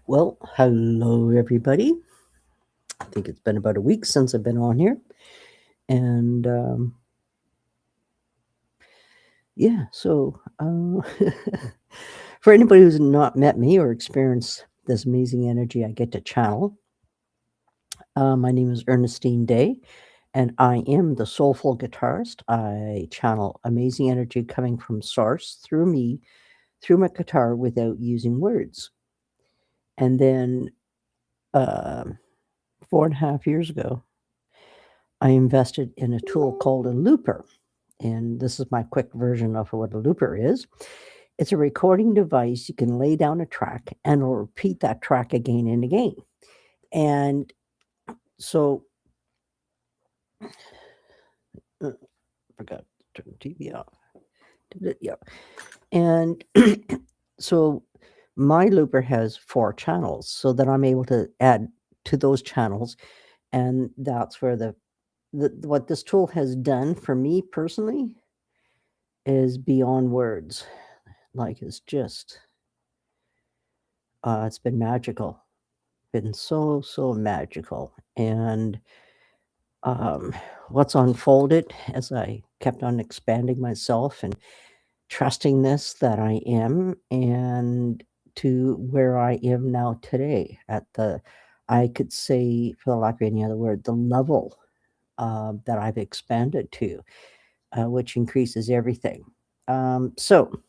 Well, hello everybody. I think it's been about a week since I've been on here. And yeah, so for anybody who's not met me or experienced this amazing energy I get to channel, my name is Ernestine Day, and I am the soulful guitarist. I channel amazing energy coming from source through me, through my guitar without using words. And then 4.5 years ago, I invested in a tool called a looper. And this is my quick version of what a looper is. It's a recording device. You can lay down a track and it'll repeat that track again and again. And so, forgot to turn the TV off. Did it? Yeah. And so my looper has 4 channels so that I'm able to add to those channels. And that's where what this tool has done for me personally is beyond words. Like it's been magical. Been so magical. And um, what's unfolded as I kept on expanding myself and trusting this that I am, and to where I am now today at I could say, for the lack of any other word, the level that I've expanded to, which increases everything. So,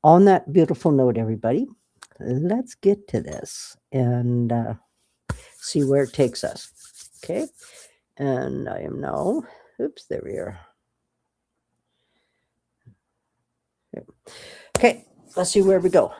on that beautiful note, everybody, let's get to this and see where it takes us. Okay. And I am now, oops, there we are. Okay. Let's see where we go.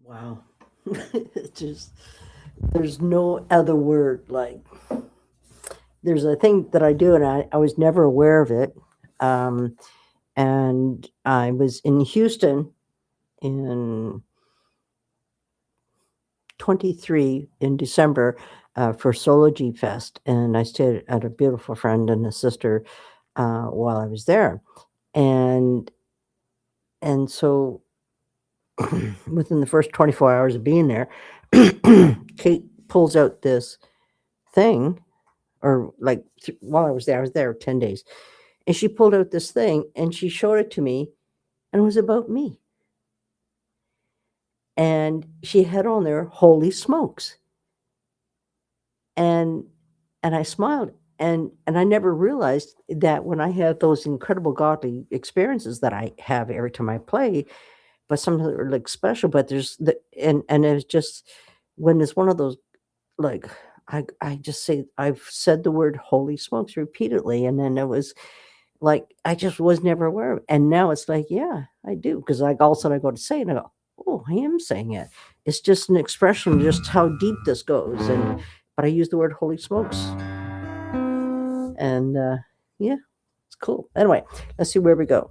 Wow. It just there's no other word, like there's a thing that I do, and I was never aware of it. Um, And I was in Houston in 23 in December for Solo G Fest, and I stayed at a beautiful friend and a sister while I was there. And so within the first 24 hours of being there, Kate pulls out this thing, or like while I was there 10 days, and she pulled out this thing and she showed it to me, and it was about me. And she had on there, "Holy smokes." And I smiled, and I never realized that when I had those incredible godly experiences that I have every time I play, but sometimes they're, like, special, but there's the and it's just when it's one of those, like, I just say I've said the word "holy smokes" repeatedly, and then it was like, I just was never aware of it, and now it's like, yeah, I do, because like, all of a sudden I go to say it, and I go, "Oh, I am saying it." It's just an expression of just how deep this goes, and but I use the word "holy smokes," and, yeah, it's cool. Anyway, let's see where we go.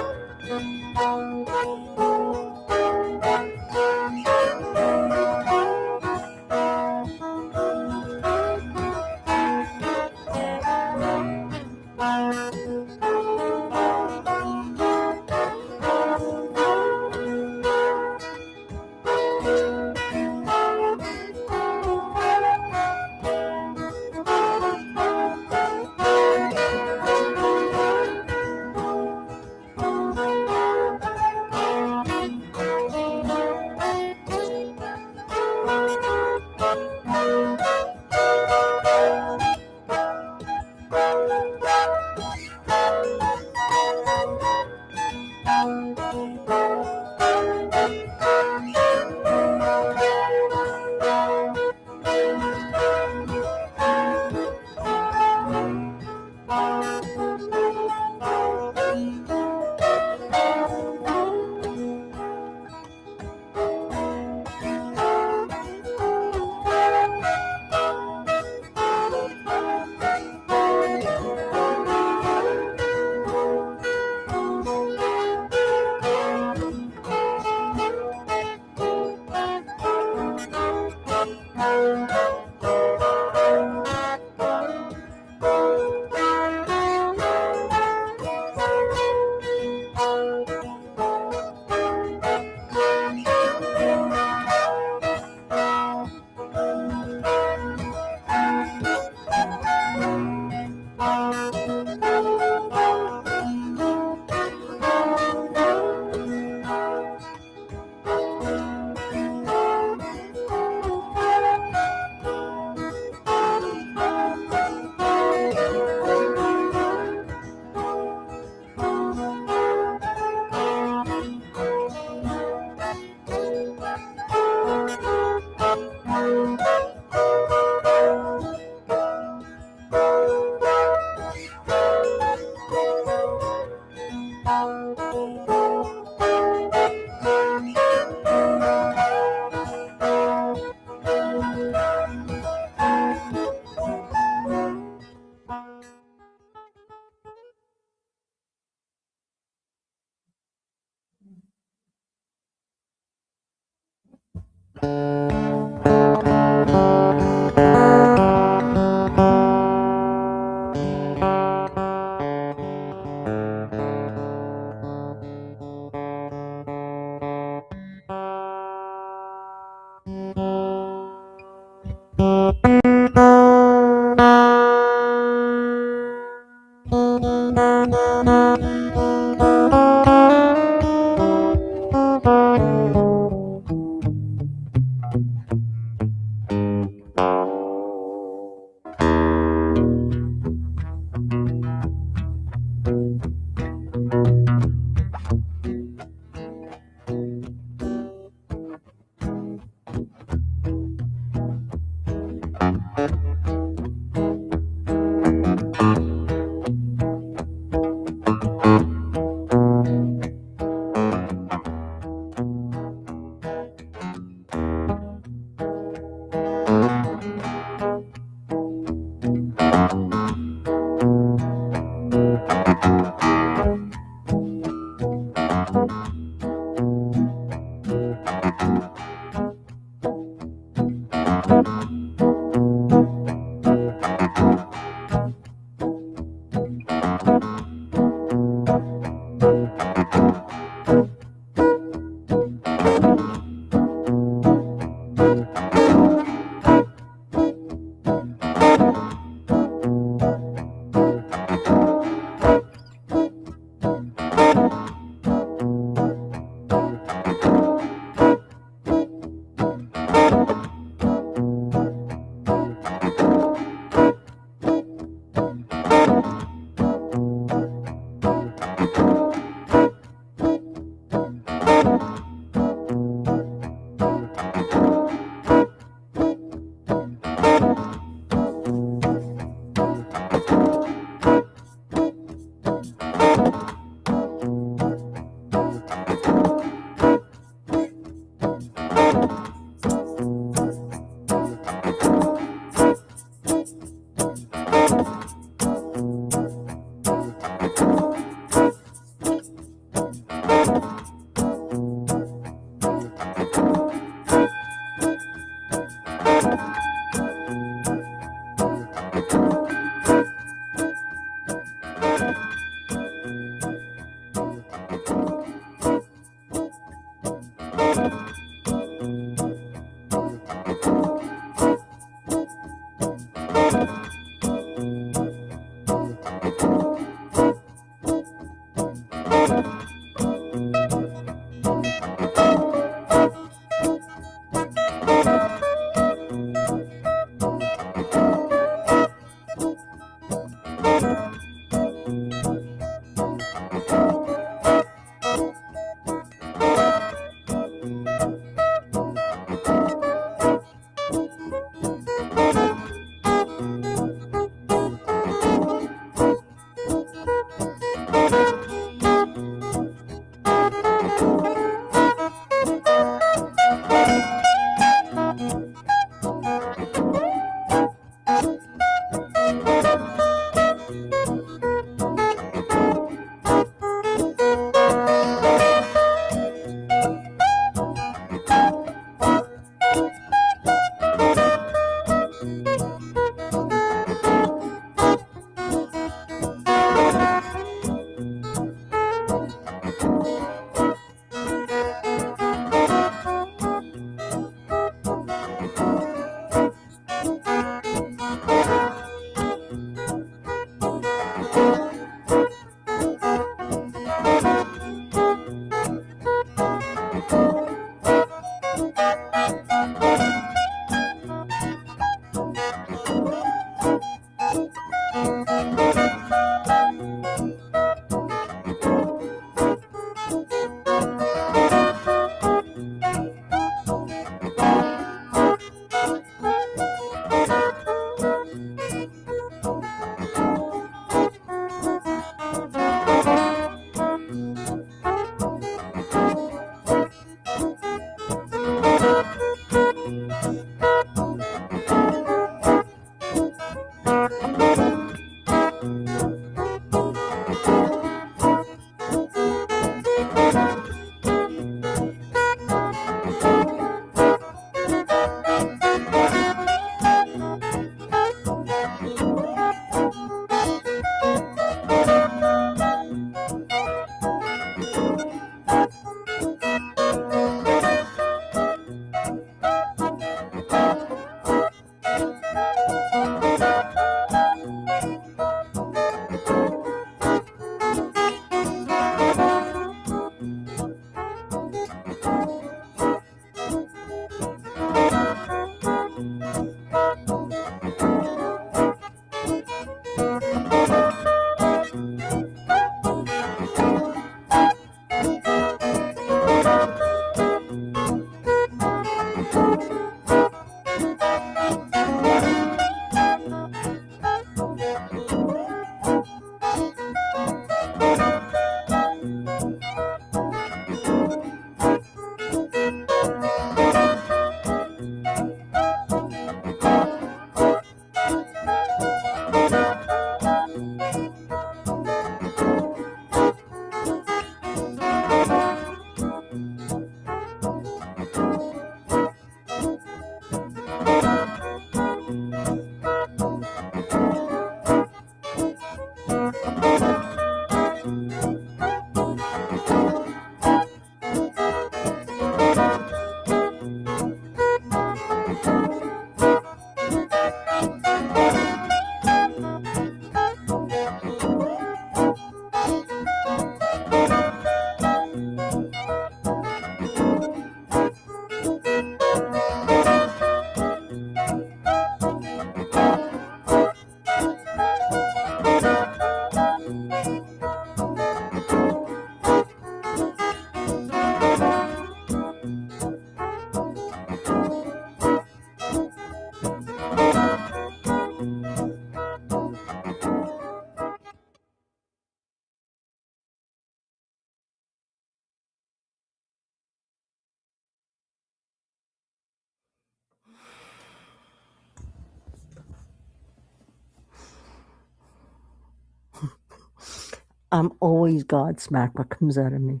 I'm always Godsmack what comes out of me.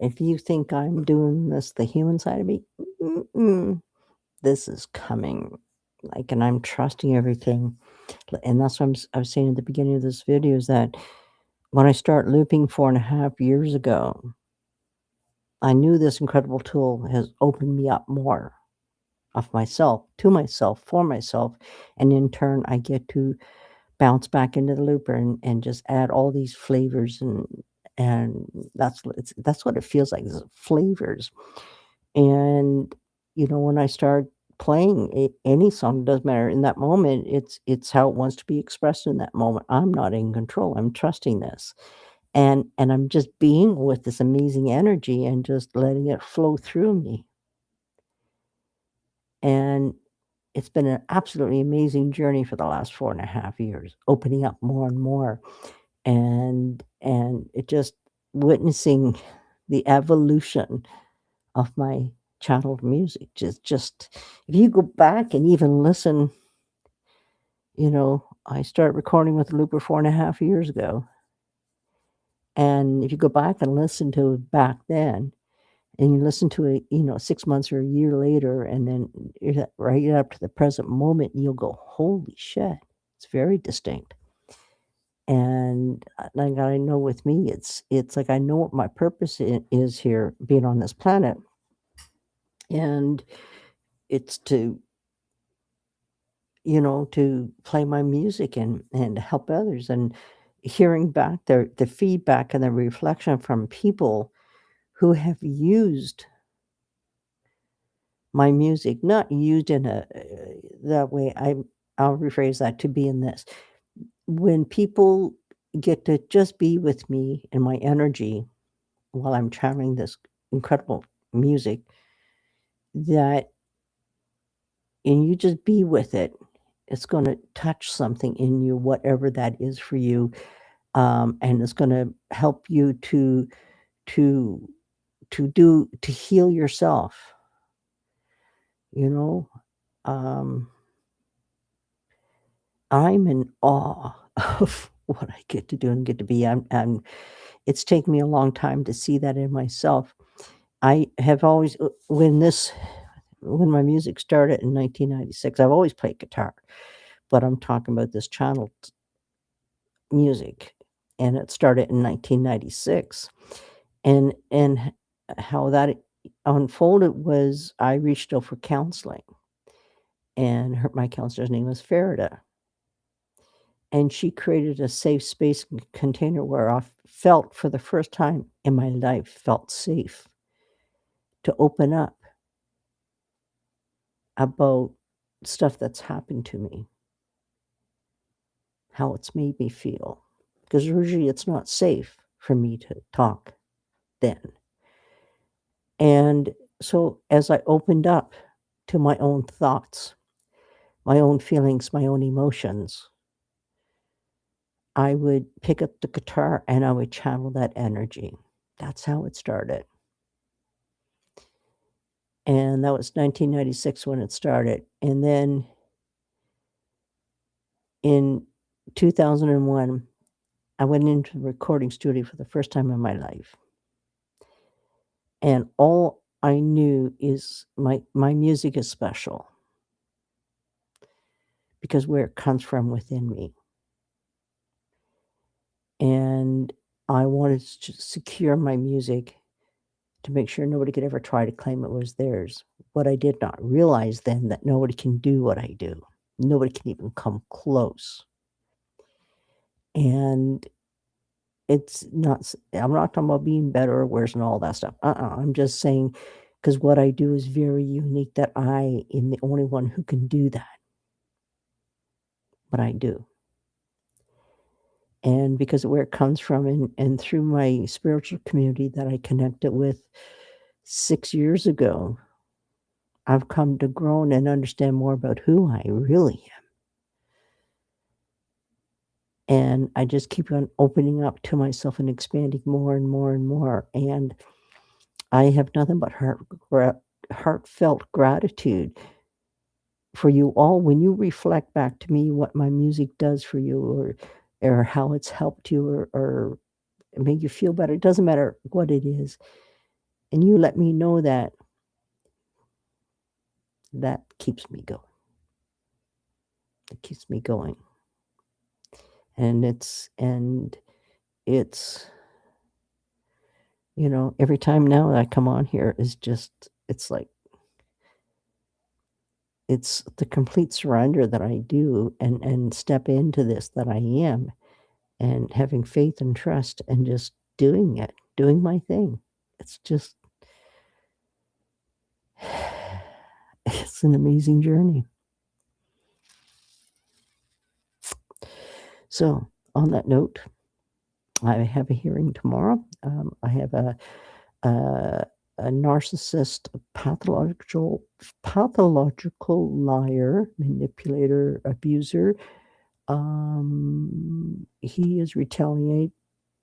If you think I'm doing this, the human side of me, mm-mm, this is coming. Like, and I'm trusting everything. And that's what I was saying at the beginning of this video is that when I start looping 4.5 years ago, I knew this incredible tool has opened me up more of myself, to myself, for myself, and in turn, I get to bounce back into the looper and just add all these flavors and that's what it feels like, is flavors. And, when I start playing any song, doesn't matter, in that moment, it's how it wants to be expressed in that moment. I'm not in control, I'm trusting this. And I'm just being with this amazing energy and just letting it flow through me. And it's been an absolutely amazing journey for the last 4.5 years, opening up more and more, and it just witnessing the evolution of my channeled music. Just if you go back and even listen, I started recording with the looper 4.5 years ago, and if you go back and listen to it back then, and you listen to it, 6 months or a year later, and then right up to the present moment, you'll go, "Holy shit." It's very distinct. And, like, I know with me, it's like I know what my purpose is here being on this planet, and it's to play my music and help others, and hearing back the feedback and the reflection from people who have used my music, not used in a that way, I'll rephrase that to be in this. When people get to just be with me and my energy while I'm channeling this incredible music, that and you just be with it, it's gonna touch something in you, whatever that is for you, and it's gonna help you to to heal yourself, you know? Um I'm in awe of what I get to do and get to be. I'm It's taken me a long time to see that in myself. I have always when my music started in 1996, I've always played guitar, but I'm talking about this channeled music, and it started in 1996. And how that unfolded was I reached out for counseling, and my counselor's name was Farida. And she created a safe space container where I felt for the first time in my life, felt safe to open up about stuff that's happened to me, how it's made me feel. Because usually it's not safe for me to talk then. And so as I opened up to my own thoughts, my own feelings, my own emotions, I would pick up the guitar and I would channel that energy. That's how it started. And that was 1996 when it started. And then in 2001, I went into the recording studio for the first time in my life. And all I knew is my music is special because where it comes from within me. And I wanted to secure my music to make sure nobody could ever try to claim it was theirs. What I did not realize then that nobody can do what I do. Nobody can even come close. And I'm not talking about being better or worse and all that stuff. I'm just saying because what I do is very unique that I am the only one who can do that, but I do. And because of where it comes from and through my spiritual community that I connected with 6 years ago, I've come to grow and understand more about who I really am. And I just keep on opening up to myself and expanding more and more and more. And I have nothing but heartfelt gratitude for you all when you reflect back to me what my music does for you or how it's helped you or make you feel better. It doesn't matter what it is. And you let me know that that keeps me going. It keeps me going. And it's, every time now that I come on here is just, it's like, it's the complete surrender that I do and step into this that I am, and having faith and trust and just doing it, doing my thing. It's just it's an amazing journey. So, on that note, I have a hearing tomorrow. I have a a narcissist, pathological liar, manipulator, abuser. He is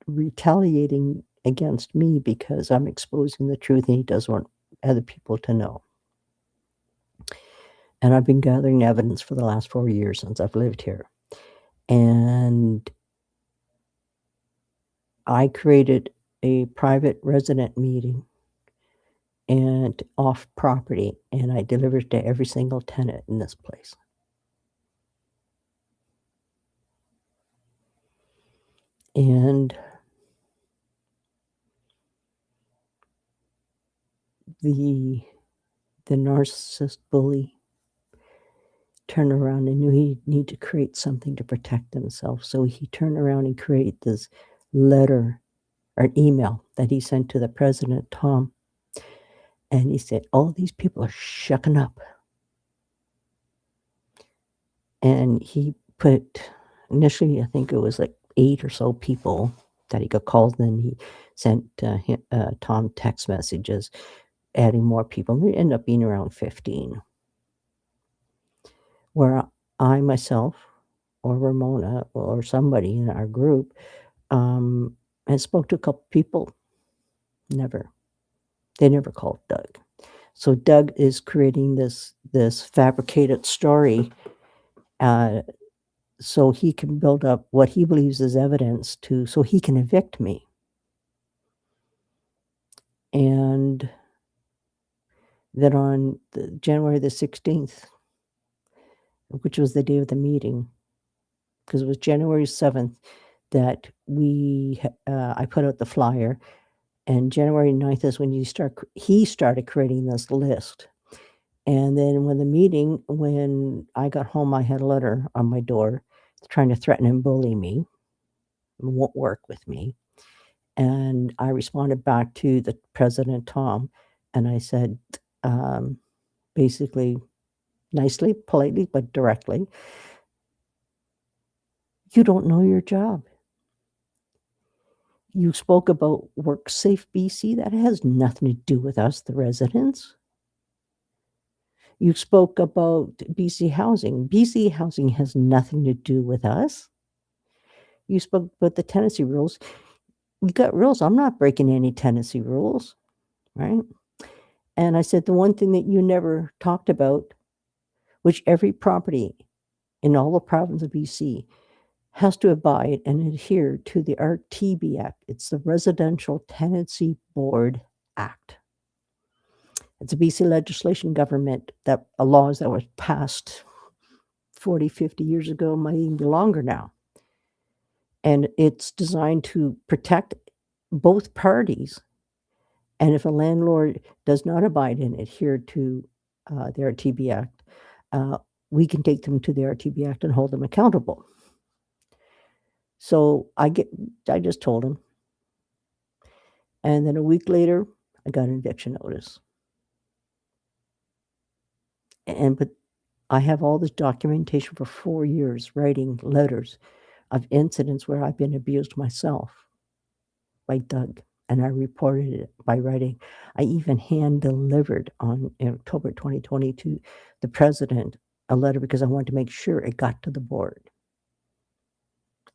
retaliating against me because I'm exposing the truth, and he doesn't want other people to know. And I've been gathering evidence for the last 4 years since I've lived here. And I created a private resident meeting and off property, and I delivered to every single tenant in this place. And the narcissist bully turned around and knew he needed to create something to protect himself. So he turned around and created this letter or email that he sent to the president, Tom. And he said, all these people are shucking up. And he put, initially, I think it was like 8 or so people that he got called. Then he sent Tom text messages, adding more people. And it ended up being around 15. Where I myself or Ramona or somebody in our group I spoke to a couple people. They never called Doug. So Doug is creating this fabricated story, so he can build up what he believes is evidence so he can evict me. And then on January the 16th, which was the day of the meeting, because it was January 7th that I put out the flyer. And January 9th is when he started creating this list. And then when I got home, I had a letter on my door trying to threaten and bully me. It won't work with me. And I responded back to the President Tom, and I said, basically, nicely, politely, but directly, you don't know your job. You spoke about WorkSafe BC. That has nothing to do with us, the residents. You spoke about BC Housing. BC Housing has nothing to do with us. You spoke about the tenancy rules. You got rules. I'm not breaking any tenancy rules, right? And I said, the one thing that you never talked about, which every property in all the province of BC has to abide and adhere to the RTB Act. It's the Residential Tenancy Board Act. It's a BC legislation government laws that was passed 40, 50 years ago, might even be longer now. And it's designed to protect both parties. And if a landlord does not abide and adhere to the RTB Act, we can take them to the RTB Act and hold them accountable. So I just told him. And then a week later, I got an eviction notice. But I have all this documentation for 4 years, writing letters of incidents where I've been abused myself by Doug, and I reported it by writing. I even hand-delivered in October 2020 to the president a letter because I wanted to make sure it got to the board,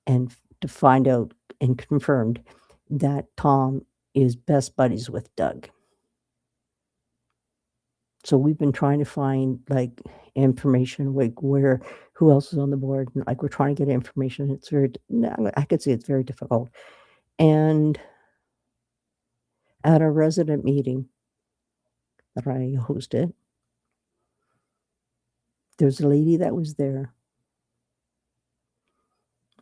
and to find out and confirmed that Tom is best buddies with Doug. So we've been trying to find, like, information, like, who else is on the board, and, like, we're trying to get information. I could say it's very difficult. And at a resident meeting that I hosted, there's a lady that was there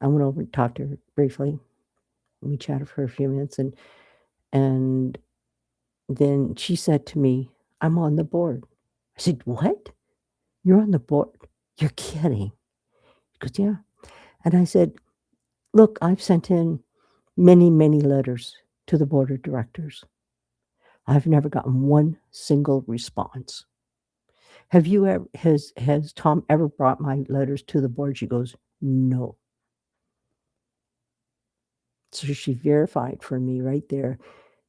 I went over and talked to her briefly. We chatted for a few minutes, and then she said to me, "I'm on the board." I said, "What? You're on the board? You're kidding." She goes, "Yeah." And I said, "Look, I've sent in many, many letters to the board of directors. I've never gotten one single response. Have you ever has Tom ever brought my letters to the board?" She goes, "No." So she verified for me right there.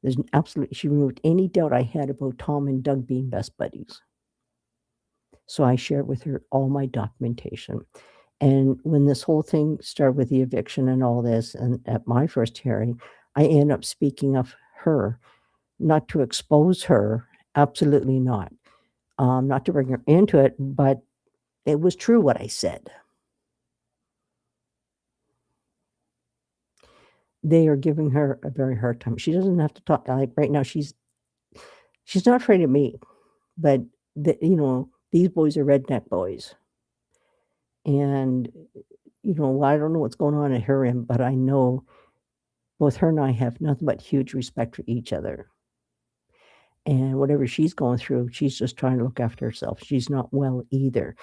There's an absolute she removed any doubt I had about Tom and Doug being best buddies. So I shared with her all my documentation. And when this whole thing started with the eviction and all this, and at my first hearing, I ended up speaking of her, not to expose her, absolutely not to bring her into it, but it was true what I said. They are giving her a very hard time. She doesn't have to talk like, right now, she's not afraid of me, but these boys are redneck boys, and, I don't know what's going on at her end, but I know both her and I have nothing but huge respect for each other. And whatever she's going through, she's just trying to look after herself. She's not well either.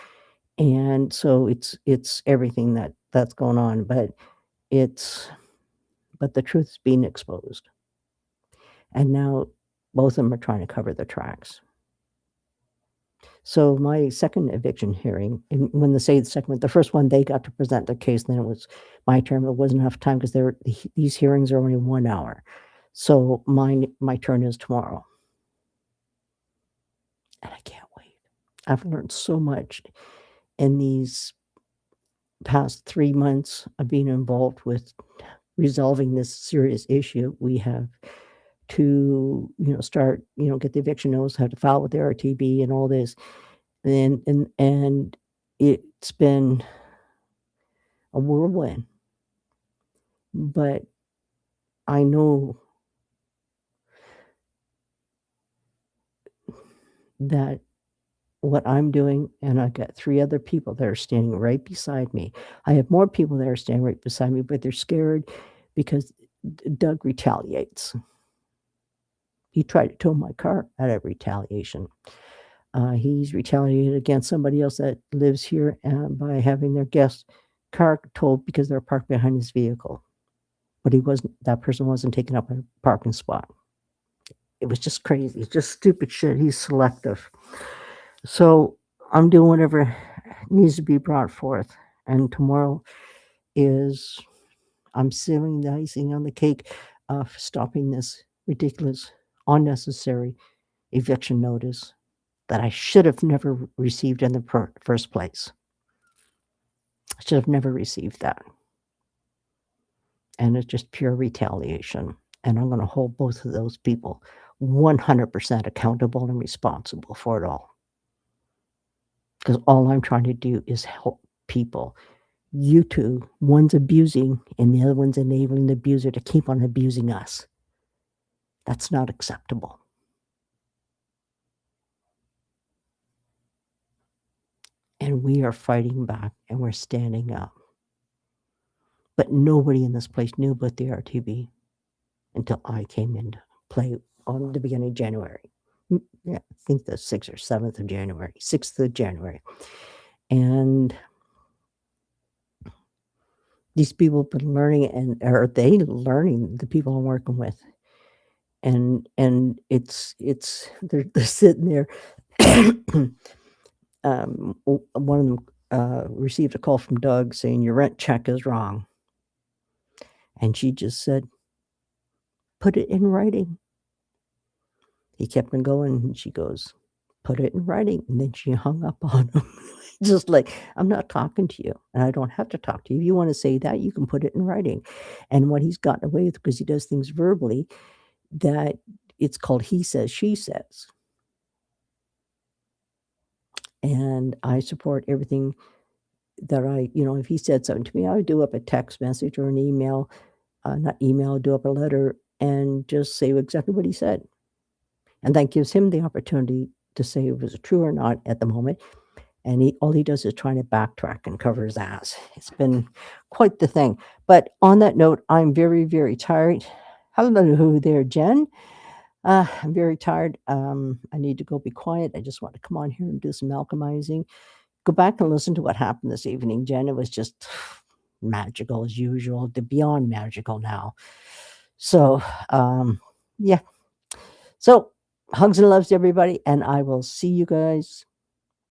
And so it's everything that's going on, it's but the truth is being exposed. And now both of them are trying to cover their tracks. So my second eviction hearing, and when they say the second one, the first one, they got to present their case, then it was my turn. It wasn't enough time because these hearings are only 1 hour. So my turn is tomorrow. And I can't wait. I've learned so much in these past 3 months of being involved with resolving this serious issue. We have to, start, get the eviction notice, have to file with the RTB and all this. And it's been a whirlwind, but I know that what I'm doing, and I've got 3 other people that are standing right beside me. I have more people that are standing right beside me, but they're scared because Doug retaliates. He tried to tow my car out of retaliation. He's retaliated against somebody else that lives here by having their guest car towed because they're parked behind his vehicle. But that person wasn't taking up a parking spot. It was just crazy. It's just stupid shit. He's selective. So I'm doing whatever needs to be brought forth. And tomorrow is I'm sealing the icing on the cake of stopping this ridiculous, unnecessary eviction notice that I should have never received in the first place. I should have never received that. And it's just pure retaliation. And I'm going to hold both of those people 100% accountable and responsible for it all. Because all I'm trying to do is help people. You two, one's abusing and the other one's enabling the abuser to keep on abusing us. That's not acceptable. And we are fighting back and we're standing up. But nobody in this place knew about the RTB until I came into play on the beginning of January. Yeah, I think the 6th or 7th of January, 6th of January. And these people have been learning, and are they learning, the people I'm working with? And it's they're sitting there. One of them received a call from Doug saying your rent check is wrong, and she just said, "Put it in writing." He kept on going, and she goes, "Put it in writing," and then she hung up on him. Just like, "I'm not talking to you, and I don't have to talk to you. If you wanna say that, you can put it in writing." And what he's gotten away with, because he does things verbally, that it's called he says, she says. And I support everything that if he said something to me, I would do up a text message or an email, not email, do up a letter and just say exactly what he said. And that gives him the opportunity to say if it was true or not at the moment. and all he does is trying to backtrack and cover his ass. It's been quite the thing. But on that note, I'm very, very tired. Hello there, Jen. I'm very tired. I need to go be quiet. I just want to come on here and do some alchemizing. Go back and listen to what happened this evening, Jen. It was just magical as usual, the beyond magical now. So, yeah. So, hugs and loves to everybody, and I will see you guys